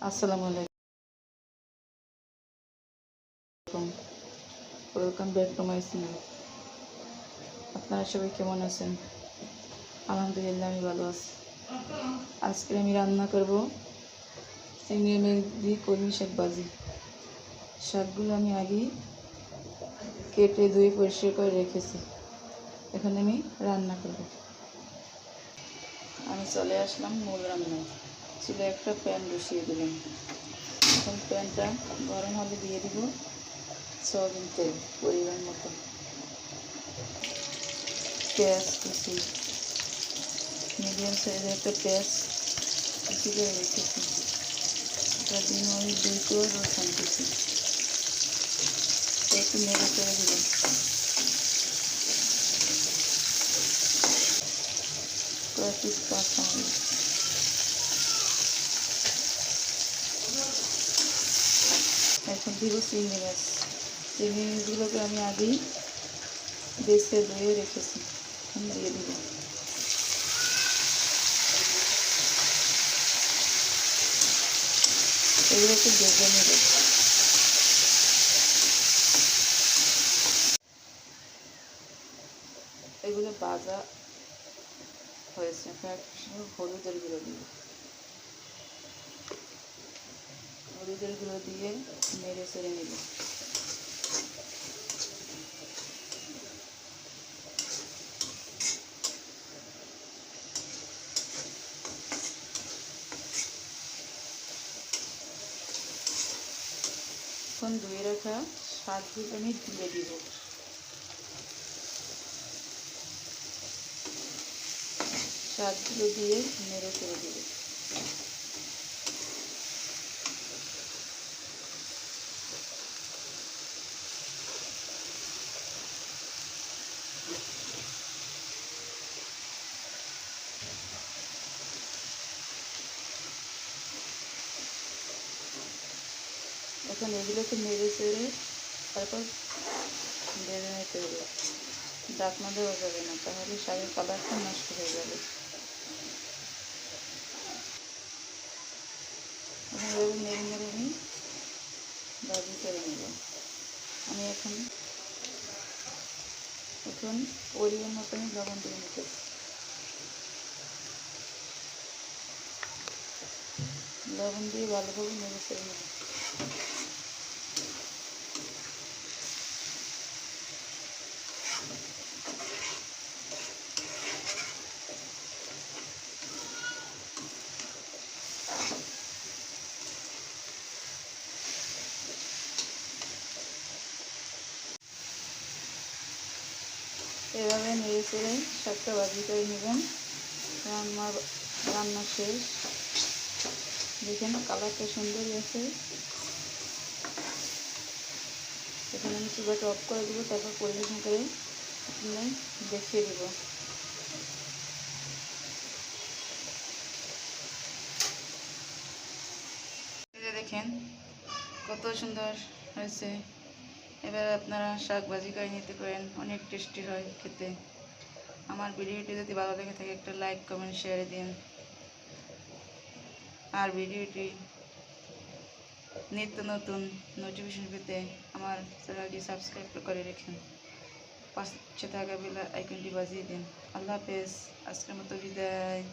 আসসালামু আলাইকুম, welcome back to my channel. আপনারা সবাই কেমন আছেন? আলহামদুলিল্লাহ, আমি ভালো আছি। আজকে আমি রান্না করব চিংড়ি মাছ দিয়ে কলমি শাক ভাজি। শাকগুলো আমি আগেই কেটে ধুয়ে পরিষ্কার করে রেখেছি। এখন আমি রান্না করব। আমি চলে আসলাম মূল রান্নায়। চুলে একটা প্যান বসিয়ে দিলাম। এখন প্যানটা গরম হলে দিয়ে দিব সয়াবিন তেল পরিমাণ মতো, পেঁয়াজ কুচি, মিডিয়াম সাইজের একটা পেঁয়াজ কুচি করে রেখেছি। এটা দিয়ে আমি 2 কোয়া রসুন কুচি একটু নেড়ে করে দিলাম। কয়েক পিস কাঁচামরিচ, এখন দিব চিংড়ি মাছ। চিংড়ি মাছগুলোকে আমি আগেই বেছে ধুয়ে রেখেছি, এখন দিয়ে দিব। এগুলোকে ভেজে নেব। এগুলো ভাজা হয়েছে, হলুদের গুঁড়ো দিব। হলুদের গুঁড়ো দিয়ে নেড়ে চেড়ে নেব। এখন ধুয়ে রাখা শাকগুলো আমি দিয়ে দিব। শাকগুলো দিয়ে নেড়ে চেড়ে দিব। এখন এগুলোকে নেড়ে চেড়ে তারপর ভেজে নিতে হবে। ঢাকনা দেওয়া যাবে না, তাহলে শাকের কালারটা নষ্ট হয়ে যাবে। এখন এভাবে নেড়ে নেড়ে আমি ভাজি করে নেব। আমি এখন পরিমাণ মতো আমি লবণ দিয়ে নিতেছি। লবণ দিয়ে ভালোভাবে নেড়ে চেড়ে নেব। এভাবে নেড়ে চেড়ে শাকটা ভাজি করে নেবেন। আমার রান্না শেষ। দেখেন কালারটা সুন্দরই আছে। এখন আমি চুলাটা অফ করে দেবো, তারপর পরিবেশন করে দেখিয়ে দেব। দেখেন কত সুন্দর হয়েছে। এবার আপনারা শাক ভাজি করে নিতে পারেন, অনেক টেস্টি হয় খেতে। আমার ভিডিওটি যদি ভালো লেগে থাকে একটা লাইক কমেন্ট শেয়ার দিন। আর ভিডিওটি নিত্য নতুন নোটিফিকেশন পেতে আমার চ্যানেলটি সাবস্ক্রাইব করে রাখুন। পাশে থাকা বেল আইকনটি বাজিয়ে দিন। আল্লাহ হাফেজ, আজকের মতো বিদায়।